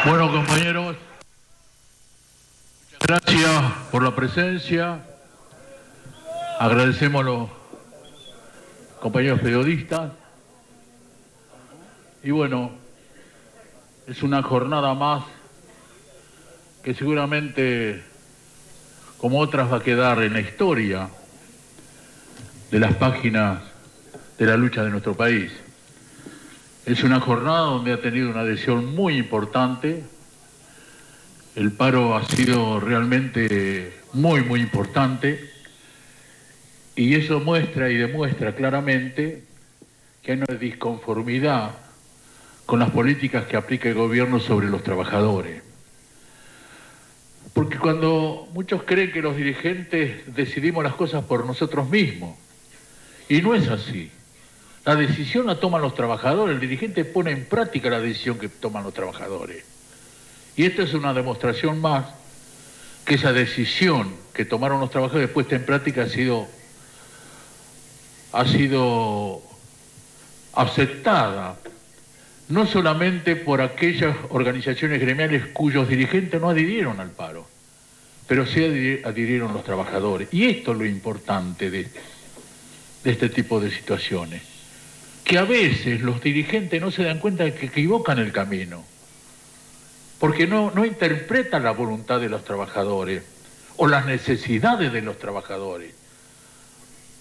Bueno, compañeros, muchas gracias por la presencia. Agradecemos a los compañeros periodistas. Y bueno, es una jornada más que seguramente, como otras, va a quedar en la historia de las páginas de la lucha de nuestro país. Es una jornada donde ha tenido una adhesión muy importante. El paro ha sido realmente muy importante, y eso muestra y demuestra claramente que hay una disconformidad con las políticas que aplica el gobierno sobre los trabajadores. Porque cuando muchos creen que los dirigentes decidimos las cosas por nosotros mismos, y no es así. La decisión la toman los trabajadores, el dirigente pone en práctica la decisión que toman los trabajadores. Y esta es una demostración más que esa decisión que tomaron los trabajadores puesta en práctica ha sido aceptada, no solamente por aquellas organizaciones gremiales cuyos dirigentes no adhirieron al paro, pero sí adhirieron los trabajadores. Y esto es lo importante de este tipo de situaciones, que a veces los dirigentes no se dan cuenta de que equivocan el camino, porque no interpretan la voluntad de los trabajadores o las necesidades de los trabajadores.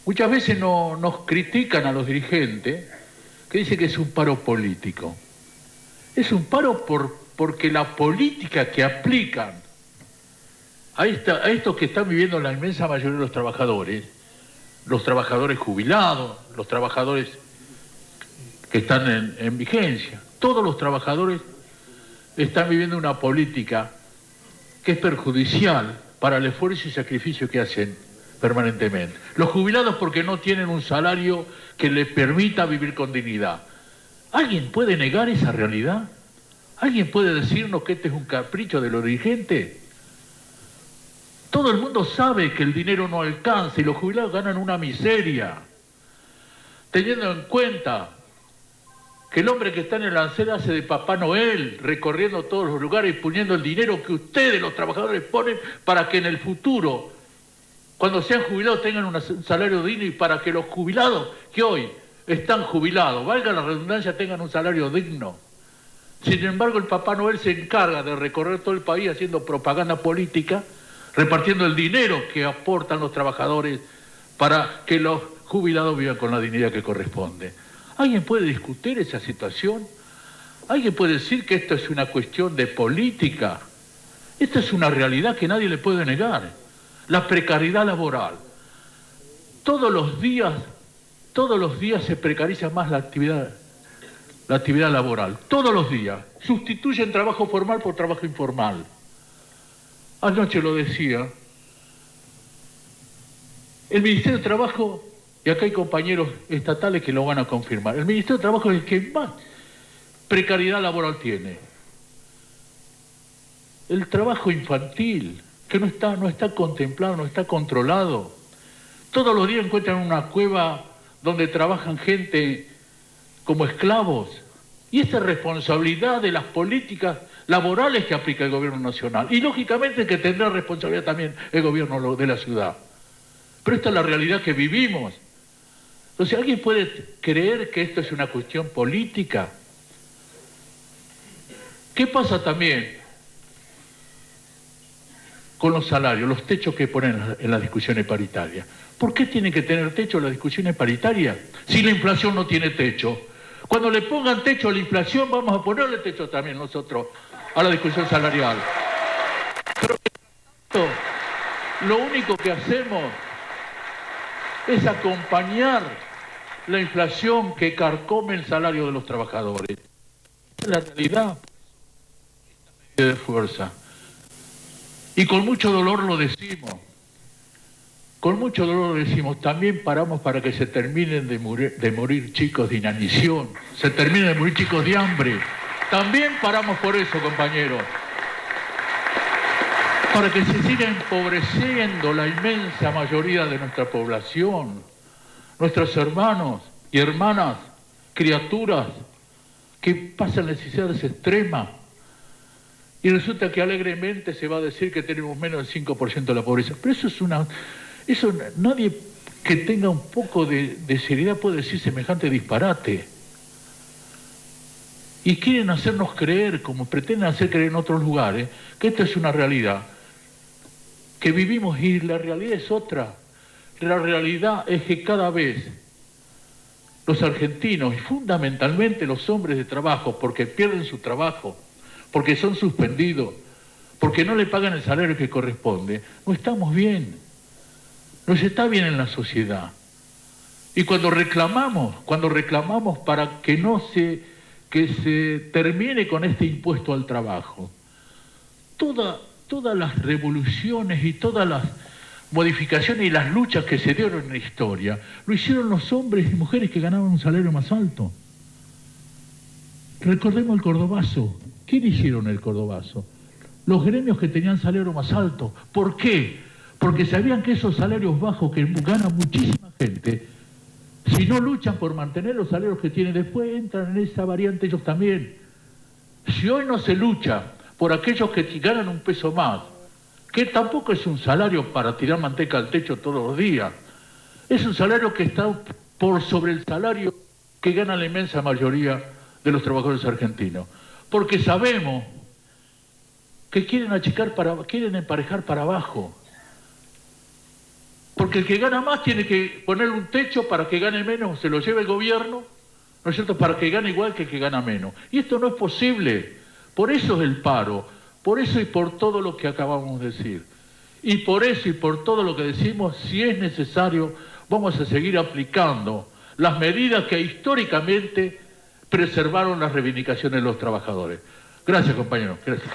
Muchas veces nos critican a los dirigentes, que dicen que es un paro político. Es un paro porque la política que aplican a estos que están viviendo la inmensa mayoría de los trabajadores jubilados, los trabajadores que están en vigencia, todos los trabajadores están viviendo una política que es perjudicial para el esfuerzo y sacrificio que hacen permanentemente. Los jubilados porque no tienen un salario que les permita vivir con dignidad. ¿Alguien puede negar esa realidad? ¿Alguien puede decirnos que este es un capricho de los dirigentes? Todo el mundo sabe que el dinero no alcanza y los jubilados ganan una miseria, teniendo en cuenta que el hombre que está en el arancel hace de Papá Noel, recorriendo todos los lugares y poniendo el dinero que ustedes, los trabajadores, ponen para que en el futuro, cuando sean jubilados, tengan un salario digno, y para que los jubilados que hoy están jubilados, valga la redundancia, tengan un salario digno. Sin embargo, el Papá Noel se encarga de recorrer todo el país haciendo propaganda política, repartiendo el dinero que aportan los trabajadores para que los jubilados vivan con la dignidad que corresponde. ¿Alguien puede discutir esa situación? ¿Alguien puede decir que esto es una cuestión de política? Esta es una realidad que nadie le puede negar. La precariedad laboral. Todos los días se precariza más la actividad laboral. Todos los días. Sustituyen trabajo formal por trabajo informal. Anoche lo decía. El Ministerio de Trabajo, y acá hay compañeros estatales que lo van a confirmar, el Ministerio de Trabajo es el que más precariedad laboral tiene. El trabajo infantil, que no está contemplado, no está controlado. Todos los días encuentran una cueva donde trabajan gente como esclavos. Y esta es responsabilidad de las políticas laborales que aplica el gobierno nacional. Y lógicamente que tendrá responsabilidad también el gobierno de la ciudad. Pero esta es la realidad que vivimos. Entonces, ¿alguien puede creer que esto es una cuestión política? ¿Qué pasa también con los salarios, los techos que ponen en las discusiones paritarias? ¿Por qué tienen que tener techo las discusiones paritarias si la inflación no tiene techo? Cuando le pongan techo a la inflación, vamos a ponerle techo también nosotros a la discusión salarial. Pero lo único que hacemos es acompañar la inflación que carcome el salario de los trabajadores. Es la realidad de fuerza. Y con mucho dolor lo decimos. Con mucho dolor lo decimos. También paramos para que se terminen de morir chicos de inanición, se terminen de morir chicos de hambre. También paramos por eso, compañeros. Para que se siga empobreciendo la inmensa mayoría de nuestra población, nuestros hermanos y hermanas, criaturas que pasan necesidades extremas, Y resulta que alegremente se va a decir que tenemos menos del 5% de la pobreza. Pero eso nadie que tenga un poco de seriedad puede decir semejante disparate. Y quieren hacernos creer, como pretenden hacer creer en otros lugares, que esto es una realidad, que vivimos y la realidad es otra. La realidad es que cada vez los argentinos, y fundamentalmente los hombres de trabajo, porque pierden su trabajo, porque son suspendidos, porque no le pagan el salario que corresponde, no estamos bien, no se está bien en la sociedad. Y cuando reclamamos para que se termine con este impuesto al trabajo, todas las revoluciones y todas las modificaciones y las luchas que se dieron en la historia, lo hicieron los hombres y mujeres que ganaban un salario más alto. Recordemos el cordobazo. ¿Quién hicieron el cordobazo? Los gremios que tenían salario más alto. ¿Por qué? Porque sabían que esos salarios bajos que gana muchísima gente, si no luchan por mantener los salarios que tienen después, entran en esa variante ellos también. Si hoy no se lucha por aquellos que ganan un peso más, que tampoco es un salario para tirar manteca al techo todos los días, es un salario que está por sobre el salario que gana la inmensa mayoría de los trabajadores argentinos. Porque sabemos que quieren emparejar para abajo. Porque el que gana más tiene que ponerle un techo para que gane menos, se lo lleve el gobierno, ¿no es cierto?, para que gane igual que el que gana menos. Y esto no es posible. Por eso es el paro, por eso y por todo lo que acabamos de decir. Y por eso y por todo lo que decimos, si es necesario, vamos a seguir aplicando las medidas que históricamente preservaron las reivindicaciones de los trabajadores. Gracias, compañeros. Gracias.